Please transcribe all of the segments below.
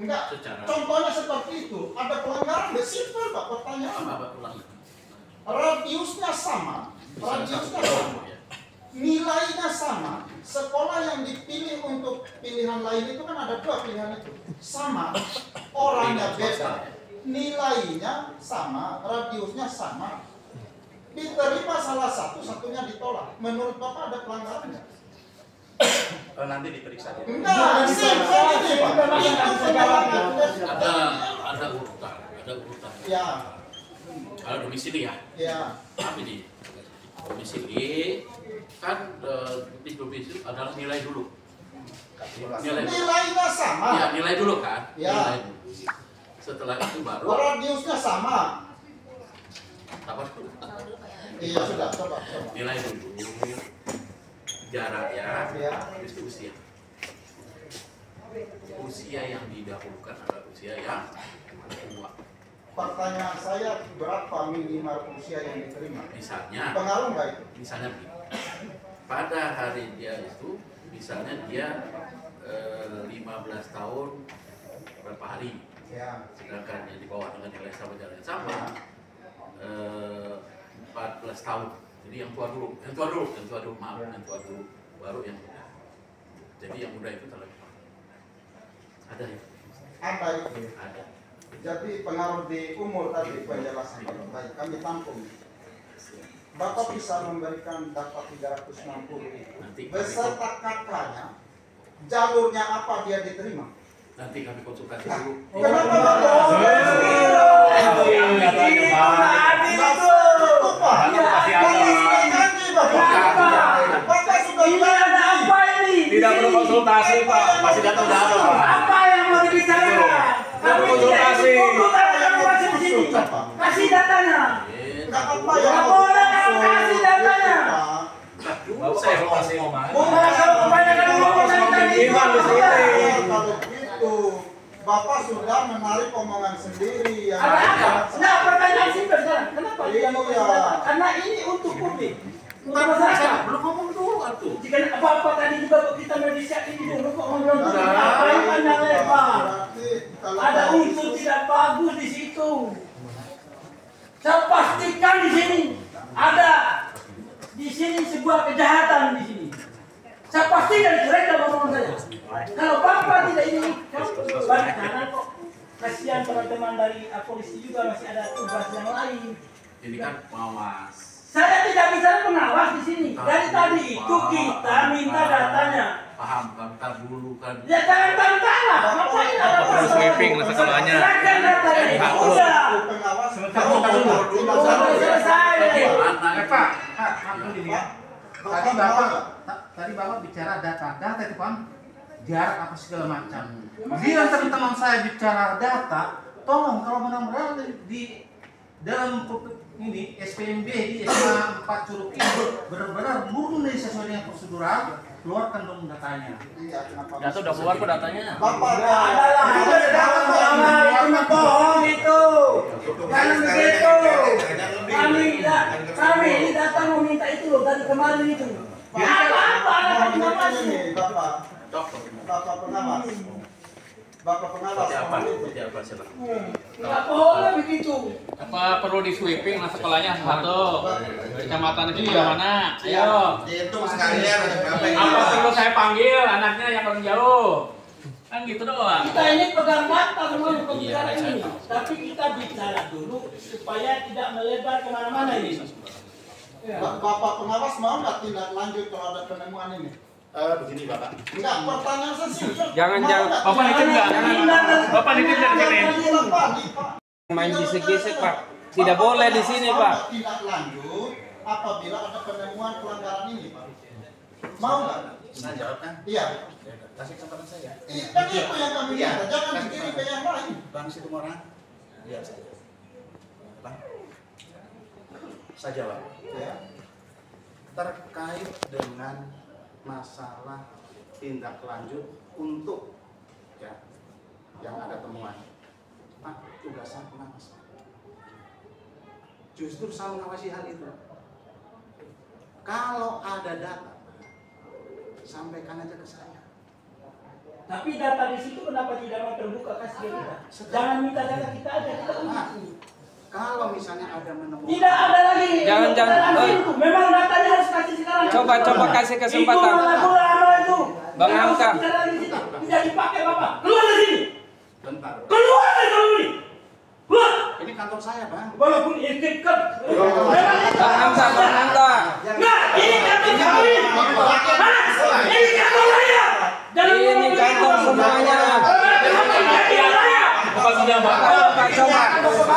Enggak. Secara Contohnya seperti itu. Ada pelanggaran, simpel Pak pertanyaan. Radiusnya sama. Radiusnya sama. Nilainya sama. Sekolah yang dipilih untuk pilihan lain itu kan ada 2 pilihan itu. Sama. Orangnya beda. Nilainya sama, radiusnya sama. Diterima salah satu, satunya ditolak. Menurut Bapak ada pelanggarannya? Nanti diperiksa dia. Enggak, simpel ini Pak. Itu penolakan. Ada urutan. Ya. Kalau domisili ya. Ya. Tapi di domisili kan di domisili adalah nilai dulu. Nilainya sama. Ya, nilai dulu kan. Ya. Nilai dulu. Setelah itu baru Radiusnya sama. apa? Iya sudah, coba. Nilai dulu. Jaraknya, Ya. habis itu usia. Usia yang didahulukan adalah usia yang tua. Pertanyaan saya, berapa minimal usia yang diterima? Misalnya, Pengaruh nggak itu? misalnya begini. Pada hari dia itu, misalnya dia 15 tahun berapa hari, Ya. sedangkan yang di bawah dengan nilai sama jalan yang sama 14 tahun. Jadi yang tua dulu, maaf, yang tua dulu, baru yang muda. Jadi yang muda itu terlebih. Ada ya? Apa itu? Ada. Jadi pengaruh di umur tadi penjelasan. Baik, kami tampung. Bapak bisa memberikan data 360 itu Nanti beserta kakaknya, jalurnya apa dia diterima? Nanti kami konsultasi dulu. Kenapa Bapak? Tidak perlu konsultasi Pak, masih datang data Pak. Apa yang mau dibicarakan? Kami konsultasi. Kasih datanya. Enggak apa Ya boleh kasih datanya. Bapak saya masih ngomong. Kalau kebanyakan ngomong tadi. Kalau gitu, Bapak sudah menarik omongan sendiri yang Ada apa? Nah, pertanyaan simpel sekarang. Kenapa Iya. tidak mau berpendapat? Karena ini untuk publik. Untuk masyarakat. Belum ngomong dulu atuh. Jika apa-apa tadi juga kita Indonesia ini dulu kok ngobrol apa yang panjang lebar. Ada unsur tidak bagus di situ. Saya pastikan di sini ada sebuah kejahatan di sini. Saya pastikan mereka ngomong saya. Kalau Bapak tidak ini, balik kanan kok. Kasihan teman-teman dari polisi juga masih ada tugas yang lain. Ini kan pengawas. Saya tidak bicara pengawas di sini. Dari tadi itu kita minta datanya. Paham kan? Tar dulu kan. Ya jangan tantang. Ngapain ada Perlu sweeping lah sekolahnya. Silakan datanya. Udah. Selesai. Pak, Tadi Bapak bicara data itu Pak, jarak apa segala macam. Bila teman-teman saya bicara data, tolong kalau benar-benar di dalam ini SPMB di SMA 4 Curug ini benar-benar murni sesuai dengan prosedural, keluarkan dong datanya. Data udah keluar kok datanya. Bapak Adalah itu bohong itu. Jangan begitu. Kami ini datang meminta itu loh dari kemarin itu. Apa ini Bapak pengawas. Bapak pengawas. seperti apa sih? Nggak boleh begitu. Apa perlu di sweeping lah sekolahnya satu? Kecamatan itu di mana? Ayo. Dihitung sekalian ada berapa yang Apa perlu saya panggil anaknya yang paling jauh? Kan gitu doang. Kita ini pegang data semua pembicaraan ini. Tapi kita bicara dulu supaya tidak melebar kemana-mana ini. Bapak pengawas mau nggak tindak lanjut kalau ada penemuan ini? Begini Bapak. Enggak, pertanyaan saya simpel. Jangan. Mau nggak Bapak tindak nitip nggak? lanjut? Bapak nitip dari sini. Pak. Main gisik-gisik Pak. Tidak boleh di sini Pak. Tindak lanjut apabila ada penemuan pelanggaran ini Pak. Mau nggak? Saya jawab kan? Iya. Kasih kesempatan saya. Kan itu yang kami minta. Jangan dikirim ke yang lain. Bang Situmorang. Iya saya. Bang. Saya jawab. Ya. Terkait dengan masalah tindak lanjut untuk ya yang ada temuan. Pak, tugas saya pengawas. Justru saya mengawasi hal itu. Kalau ada data, sampaikan aja ke saya. Tapi data di situ kenapa tidak mau terbuka kasih ke kita? Jangan minta data kita aja, kita uji. Kalau misalnya ada menemukan, Tidak ada lagi. Jangan. Itu. Memang datanya harus kasih sekarang. Coba kasih kesempatan. Itu bola itu. Bang Hamka. Tidak dipakai Bapak. Keluar dari sini. Bentar. Keluar dari kamu ini. Keluar. ini kantor saya, Bang. Walaupun istiqat. Bang Hamka. Nah, ini kantor kamu ini. Ini kantor saya. Ini kantor semuanya. Bukan sudah Bapak. Coba.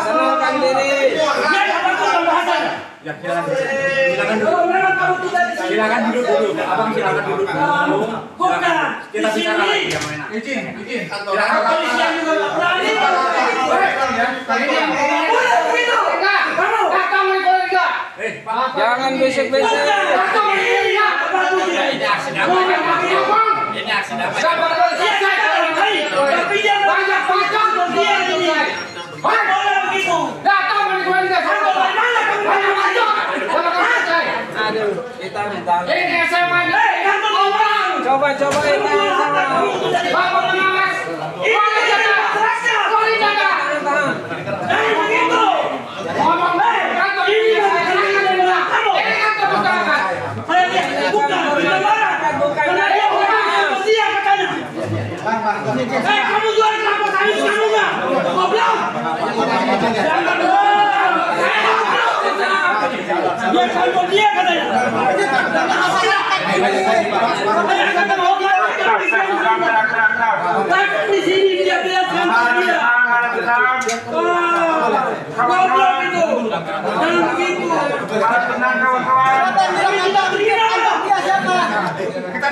Tenangkan diri. Ya silakan duduk. Kalau memang kamu tidak di sini. Silakan duduk dulu. Abang silakan duduk dulu. Bukan. Kita Di bicara lagi sini. yang mana. Izin. Silakan. Polisian juga nggak berani. Udah begitu. Kamu. Jangan bisik-bisik. Ini aksi damai. Ini aksi damai. Tapi dia banyak dia ini. Boleh begitu. Aduh, kita minta. Kantor orang. Coba ini sama. Kamu jual kelapa sawit kamu nggak? Goblok! Jangan dia kantor dia katanya. Di sini dia bilang kantor dia. Goblok itu. Jangan begitu.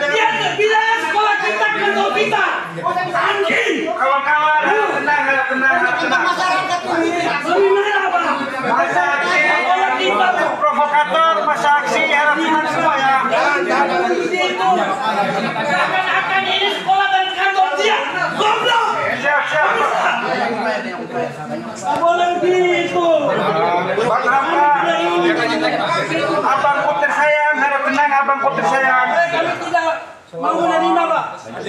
Dia bilang sekolah kita kantor kita. Anjing. Kawan-kawan, tenang. Bagaimana Pak? Sekolah kita. Provokator, masa aksi, harap tenang semua ya. Jangan begitu. Seakan-akan ini sekolah dan kantor dia. Goblok. Siap. Tak boleh begitu. Bang Hamka, abang putri sayang, harap tenang abang putri sayang. Kami tidak mau menerima Pak.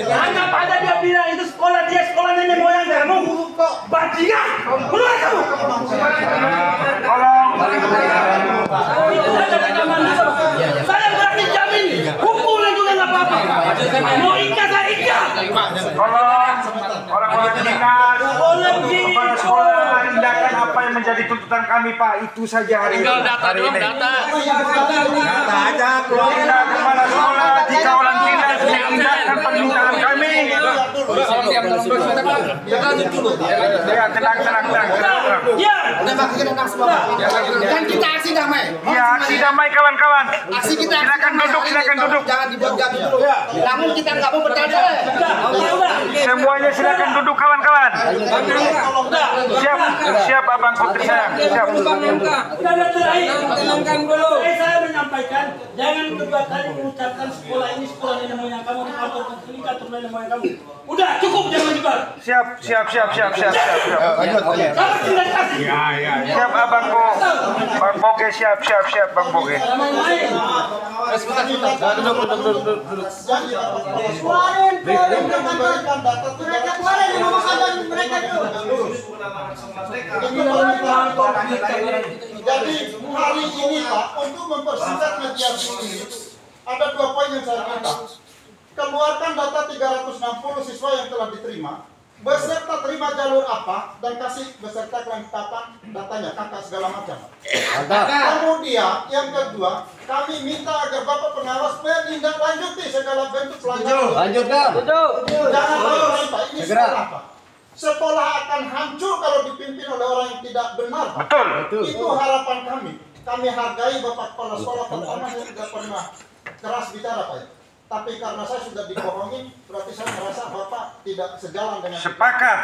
Anggap aja dia bilang itu sekolah dia, sekolah nenek moyang kamu. Bajingan. Keluar kamu. Tolong. Itu saja rekaman itu. Saya berani jamin. Hukumnya juga nggak apa-apa. Mau ikat saya ikat. Tolong orang-orang dinas, Boleh begitu. kepala sekolah, tindakan apa yang menjadi tuntutan kami Pak, itu saja hari Tinggal data ini. doang, data. Tindak kepala sekolah di kawalan dinas menindakkan permintaan kami. Ya, tenang. Ya. Kan kita aksi damai. Ya, aksi damai kawan-kawan. Aksi kita Silakan duduk. Jangan dibuat gaduh dulu. Namun kita nggak mau bertanya. Udah. Semuanya silakan duduk kawan-kawan. Siap abang putri sayang. Siap. Bang Hamka. Udah terakhir. Tenangkan dulu. Saya menyampaikan jangan kedua kali mengucapkan sekolah ini sekolah nenek moyang kamu di kantor ini kantor nenek moyang kamu. Udah cukup jangan juga. Siap. Kamu tidak kasih. Siap abang Bang Boge siap Bang Boge. Main-main. Jadi hari ini Pak, untuk mempersingkat mediasi ini, ada 2 poin yang saya minta. Keluarkan data 360 siswa yang telah diterima, beserta terima jalur apa, dan kasih beserta kelengkapan datanya, kakak segala macam. Kemudian yang kedua, kami minta agar Bapak pengawas menindaklanjuti segala bentuk pelanggaran. Lanjutkan. Jangan lain Pak, ini sekolah Pak. Sekolah akan hancur kalau dipimpin oleh orang yang tidak benar Pak. Betul. Itu harapan kami. Kami hargai Bapak Kepala Sekolah pertama yang tidak pernah keras bicara Pak. Tapi karena saya sudah dibohongi, berarti saya merasa Bapak tidak sejalan dengan Sepakat.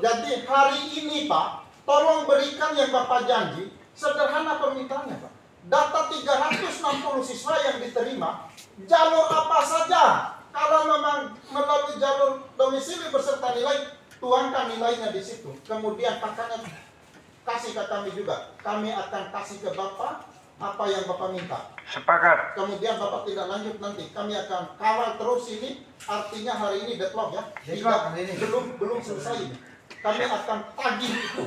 Jadi hari ini Pak, tolong berikan yang Bapak janji. Sederhana permintaannya Pak. Data 360 siswa yang diterima, jalur apa saja. Kalau memang melalui jalur domisili beserta nilai, tuangkan nilainya di situ. Kemudian kakaknya kasih ke kami juga. Kami akan kasih ke Bapak apa yang Bapak minta. Sepakat. Kemudian Bapak tidak lanjut nanti, kami akan kawal terus ini. Artinya hari ini deadlock ya, belum selesai. Kami akan tagih itu.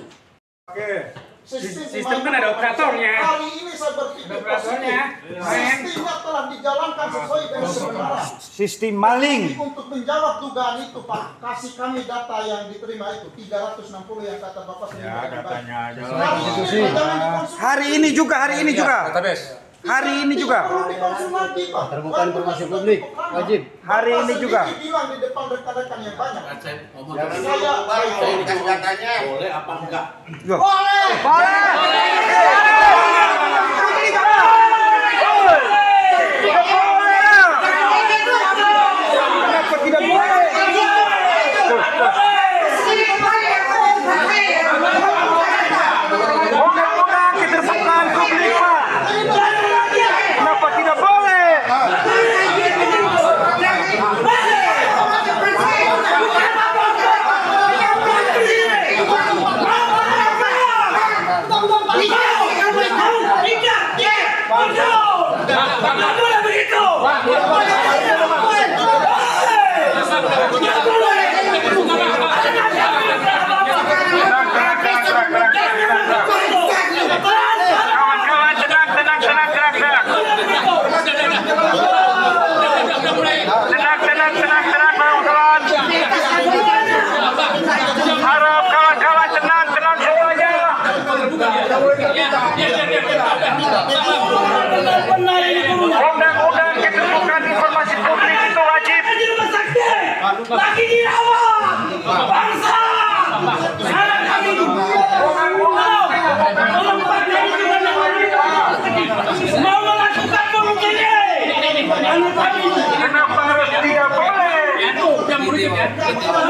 Oke. Sistem kan ada operatornya. Hari ini saya berpikir positif. Sistemnya telah dijalankan sesuai dengan kebenaran. Sistem maling. Jadi untuk menjawab dugaan itu Pak, kasih kami data yang diterima itu 360 yang kata Bapak sendiri. Ya, datanya aja. Hari ini juga, Hari ini juga. Hari ini juga. Terbuka informasi publik, wajib. Hari ini juga. Bilang di depan rekan-rekan yang banyak. Saya ngomong Saya dikasih datanya. boleh apa enggak? Boleh. Kenapa tidak boleh? Undang-undang keterbukaan publik, Pak. Kenapa tidak boleh? Kawan-kawan, tenang, gerak. Tenang, kawan-kawan. Harap kawan-kawan tenang semuanya. Undang-undang keterbukaan informasi publik itu wajib. Lagi dirawat bangsa anak kami mau melakukan bunuh diri anak kami. Kenapa harus tidak boleh?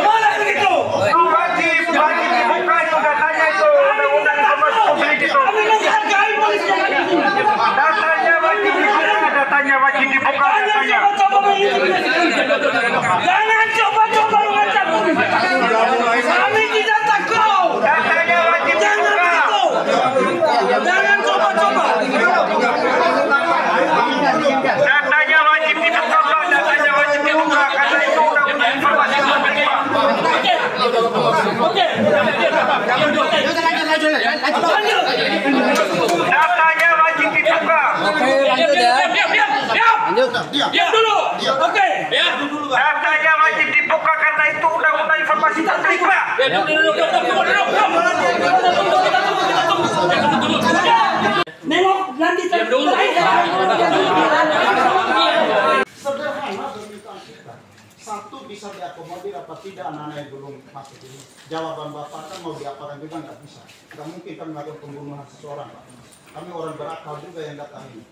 Boleh begitu. Wajib dibuka itu datanya itu. Undang-undang informasi publik itu. Kami menghargai polisi yang ada di sini. Datanya wajib dibuka. Coba jangan coba mengancam polisi. Kami tidak takut. Datanya wajib Jangan dibuka. begitu. Jangan coba-coba. Datanya wajib dibuka, Pak. Datanya wajib dibuka karena itu undang-undang informasi publik, Pak. Oke. Datanya wajib dibuka. Diam dulu. Oke. Datanya wajib dibuka karena itu undang-undang informasi publik, Pak. Nengok nanti sederhana permintaan kita. Satu bisa diakomodir apa tidak anak-anak yang belum masuk ini. Jawaban Bapak kan mau diapakan juga nggak bisa. Nggak mungkin kami melakukan pembunuhan seseorang, Pak. Kami orang berakal juga yang datang ini.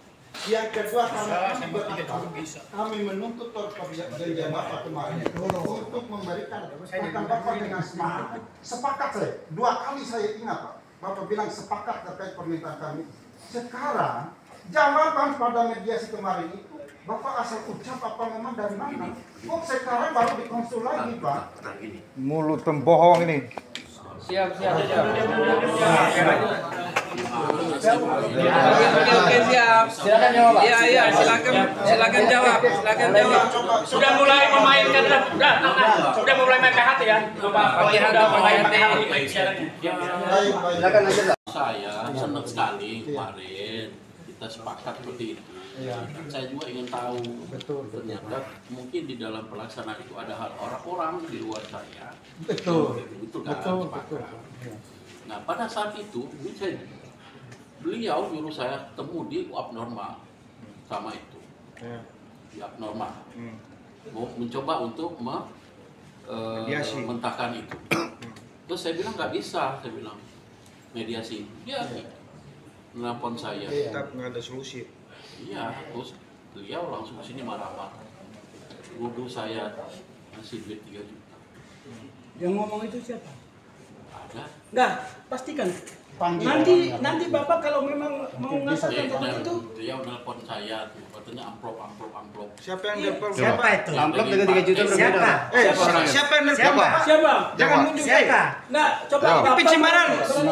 Yang kedua kami berakal. Kami menuntut perjanjian Bapak kemarin untuk memberikan rekan Bapak dengan semangat. Sepakat saya. 2 kali saya ingat Pak. Bapak bilang sepakat terkait permintaan kami. Sekarang jawaban pada mediasi kemarin itu Bapak asal ucap apa memang dari mana? Kok sekarang baru dikonsul lagi Pak? Mulut pembohong ini. Siap. Oke, siap. Silakan jawab, Pak. Iya, silakan jawab. Sudah mulai memainkan, sudah mulai main hati ya. Sudah mulai hati. Silakan aja. Saya senang sekali kemarin kita sepakat seperti itu. Saya juga ingin tahu. Ternyata mungkin di dalam pelaksanaan itu ada hal orang-orang di luar saya. Betul kan? Nah pada saat itu beliau nyuruh saya ketemu di abnormal sama itu. Di abnormal. Mau mencoba untuk mentahkan itu. Terus saya bilang nggak bisa, saya bilang mediasi. Dia nelfon saya. Tetap nggak ada solusi. Iya, terus beliau langsung ke sini marah-marah. Nuduh saya ngasih duit 3 juta. Yang ngomong itu siapa? Ada. Enggak, pastikan. Nanti Bapak kalau memang mau mengatakan seperti itu, dia nelpon saya tuh, katanya amplop. Siapa yang nelpon? Siapa itu? Amplop dengan 3 juta berbeda. Siapa yang nelpon? siapa? Jangan nunjuk Siapa? Nah, coba Bapak. Pencimaran.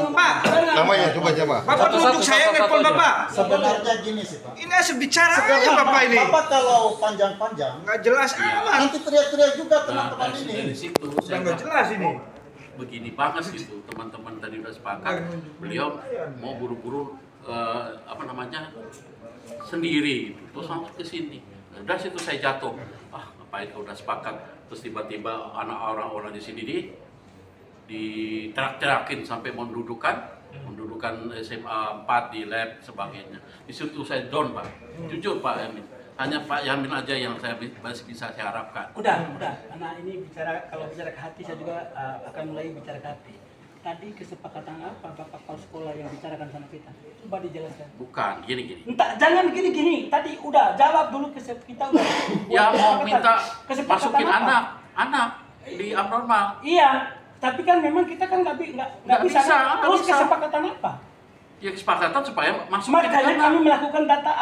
Pak, Namanya coba siapa? Bapak nunjuk saya nelpon Bapak. Sebenarnya gini sih Pak. Ini asal bicara aja Bapak ini. Bapak kalau panjang-panjang, Nggak jelas amat. nanti teriak-teriak juga Nah, teman-teman dari ini. situ saya Nggak jelas ini. begini banget gitu, teman-teman tadi udah sepakat, beliau mau buru-buru sendiri gitu. Terus langsung ke sini. Nah, dari situ saya jatuh. Ngapain kalau udah sepakat, terus tiba-tiba anak orang-orang di sini diterak-terakin sampai mendudukan SMA 4 di lab sebagainya. Di situ saya down Pak, jujur Pak Yamin. Hanya Pak Yamin aja yang saya bisa saya harapkan. Udah. Karena ini kalau bicara ke hati, saya juga akan mulai bicara ke hati. Tadi kesepakatan apa Bapak kepala sekolah yang bicarakan sama kita? Coba dijelaskan. Bukan, gini. Entah, jangan gini. Tadi udah jawab dulu kita udah. Ya mau minta Kesepakatan masukin apa? anak di abnormal. Iya, tapi kan memang kita kan nggak bisa. Terus bisa. kesepakatan apa? Ya kesepakatan supaya masukin Makanya anak. kami melakukan data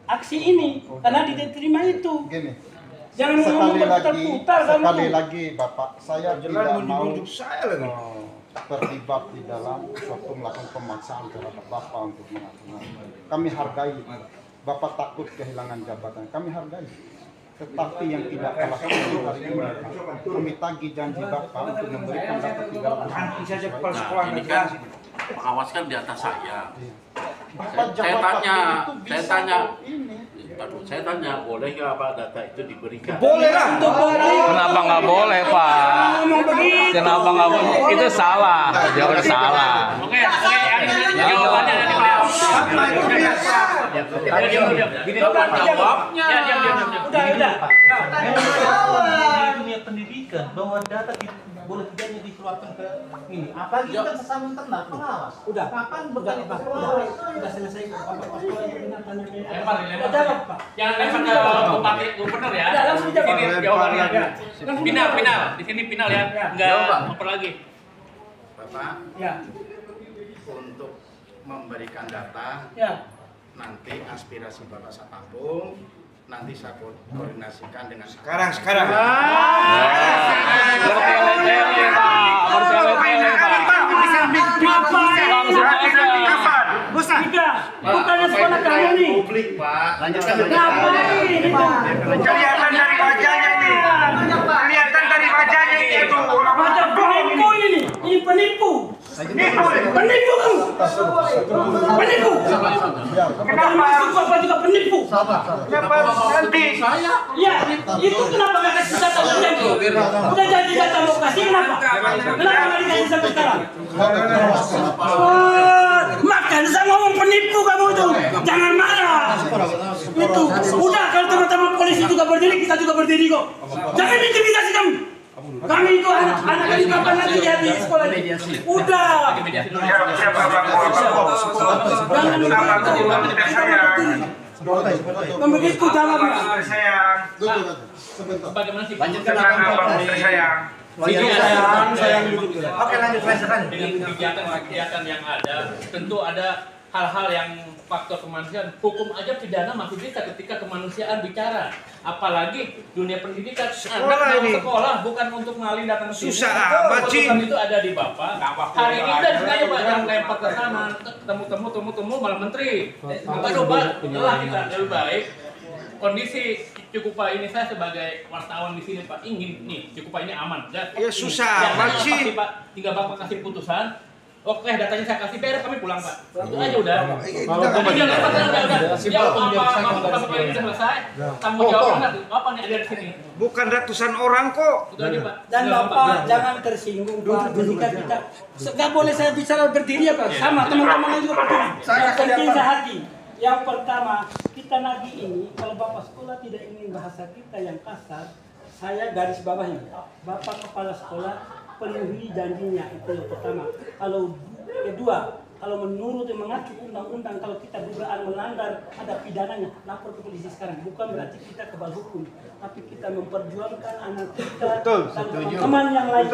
aksi ini karena diterima itu. Gini. Jangan ngomong berputar-putar Sekali kamu. lagi Bapak, saya Jelas tidak mau nunjuk saya lagi. terlibat di dalam suatu melakukan pemaksaan terhadap Bapak untuk mengatakan. Kami hargai. Bapak takut kehilangan jabatan. Kami hargai. Tetapi yang tidak kalah penting hari ini, kami tagih janji Bapak untuk memberikan data 300. Nanti saja kepala sekolah Nah, ini nggak kan jelas. pengawas kan di atas saya. Bapak Saya jabatan tanya, itu bisa kok ini. saya tanya, boleh nggak Pak data itu diberikan? Boleh lah. Kenapa nggak boleh, Pak? Kenapa nggak boleh? Itu salah. Jawabnya salah. Oke, jawabannya dari beliau. Udah. Dunia pendidikan bahwa data boleh tidaknya dikeluarkan ke ini. Apalagi kan sesama internal pengawas. Udah. Kapan Udah berkali selesai Bapak sekolah yang benar tanya. Lempar. Jawab Pak. Jangan lempar ke bupati gubernur ya. Udah, langsung jawab. Ini jawabannya. Final. Di sini final ya. Enggak apa lagi. Bapak, Ya. untuk memberikan data, Ya. nanti aspirasi Bapak saya tampung, nanti saya koordinasikan dengan Sekarang. Bertele-tele, Pak. Bertele-tele, Pak. Langsung aja. Tidak. Bukannya sekolah kamu nih. publik, Pak. Lanjutkan. Ngapain? Kelihatan dari wajahnya ini. Kelihatan dari wajahnya ini. Macam penipu ini. Ini penipu. Penipu kamu. Penipu. Kenapa masuk Bapak juga penipu? Kenapa nanti? Ya, itu kenapa nggak kasih data udah itu? Udah jadi data mau kasih kenapa? Kenapa nggak dikasih sampai sekarang? Makan saya ngomong penipu kamu itu. Jangan marah. Itu udah kalau teman-teman polisi juga berdiri, kita juga berdiri kok. Jangan intimidasi kamu. Kami itu anak dari kapan nanti di sekolah ini. Udah. Siap Bapak. Jangan begitu jawabnya. Sayang. Bagaimana sih? Bapak sayang. Oke, lanjut. Dengan kegiatan yang ada, tentu ada hal-hal yang faktor kemanusiaan. Hukum aja pidana masih bisa ketika kemanusiaan bicara. Apalagi dunia pendidikan. Sekolah Anak ini. sekolah bukan untuk ngalih datang ke sini. Susah amat, Ci. Keputusan itu ada di Bapak. Hari ini udah sengaja Pak yang lempar ke sana. Temu malah menteri. Aduh Pak, telah kita lebih baik. Kondisi Cikupa ini saya sebagai wartawan di sini Pak ingin nih Cikupa ini aman. Dan Ya susah amat pasti, sih. Pak, tinggal Bapak kasih putusan. Oke, datanya saya kasih beres kami pulang Pak. Itu aja udah. Udah. Ya apa ini selesai. Tanggung jawab apa nih ada di sini. Bukan ratusan orang kok. Itu aja Pak. Dan Bapak jangan tersinggung Pak. Ketika kita nggak boleh saya bicara berdiri ya Pak. Sama teman-teman juga berdiri. Yang penting sehati. Yang pertama, kita nagih ini kalau Bapak sekolah tidak ingin bahasa kita yang kasar, saya garis bawahi. Bapak kepala sekolah penuhi janjinya, itu yang pertama. Kalau kedua, Kalau menurut yang mengacu undang-undang, kalau kita dugaan melanggar ada pidananya, lapor ke polisi sekarang. Bukan berarti kita kebal hukum, tapi kita memperjuangkan anak kita dan teman-teman yang lain.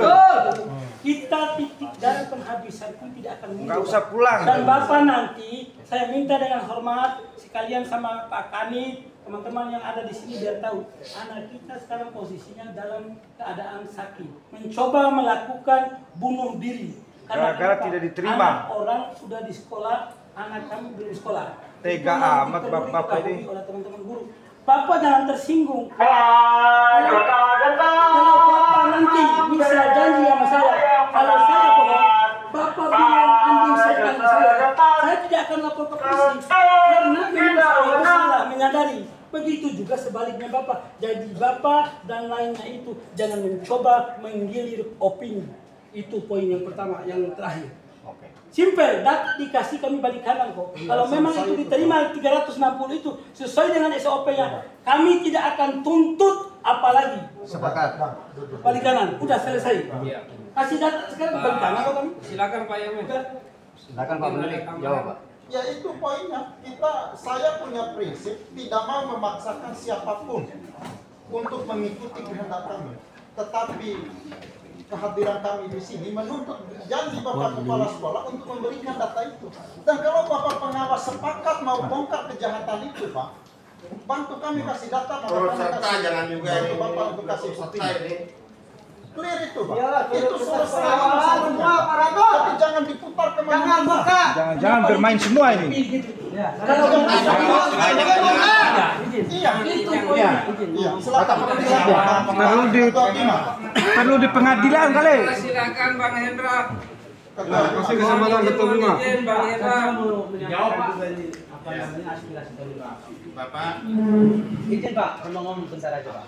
Kita titik dari penghabisan pun tidak akan mundur. Nggak usah pulang. Dan Bapak nanti, saya minta dengan hormat sekalian sama Pak Kanit, teman-teman yang ada di sini biar tahu, anak kita sekarang posisinya dalam keadaan sakit, mencoba melakukan bunuh diri. Gara-gara tidak diterima. Anak orang sudah di sekolah, anak kami belum di sekolah. Tega amat bapak ini. Oleh teman-teman guru. Bapak jangan tersinggung. Kalau Bapak nanti bisa janji sama saya, kalau saya bohong, Bapak bilang anjing setan saya tidak akan lapor ke polisi. Karena memang saya salah menyadari. Begitu juga sebaliknya Bapak. Jadi Bapak dan lainnya itu jangan mencoba menggilir opini. Itu poin yang pertama, yang terakhir. Simple, data dikasih kami balik kanan kok. Kalau memang itu diterima 360 itu sesuai dengan SOP-nya, kami tidak akan tuntut apalagi. Sepakat. Balik kanan, udah selesai. Kasih data sekarang balik kanan kok kami. Silakan Pak Yamin. Silakan Pak Menteri, jawab Pak. Ya itu poinnya. Saya punya prinsip tidak mau memaksakan siapapun untuk mengikuti kehendak kami. Tetapi kehadiran kami di sini menuntut janji Bapak Kepala Sekolah untuk memberikan data itu. Dan kalau Bapak pengawas sepakat mau bongkar kejahatan itu, Pak, bantu kami kasih data. Turut serta jangan juga bantu ini Bapak untuk kasih serta ini. Clear itu, Pak. Itu selesai masalahnya. Tapi jangan diputar kemana-mana. Jangan bermain semua ini. Iya. Silakan. Perlu di pengadilan kali. Silakan Bang Hendra. Kasih kesempatan Ketua Bima. Bang Hendra. Jawab Pak. Apa namanya aspirasi dari Bapak. Bapak. Izin Pak, ngomong bentar aja Pak.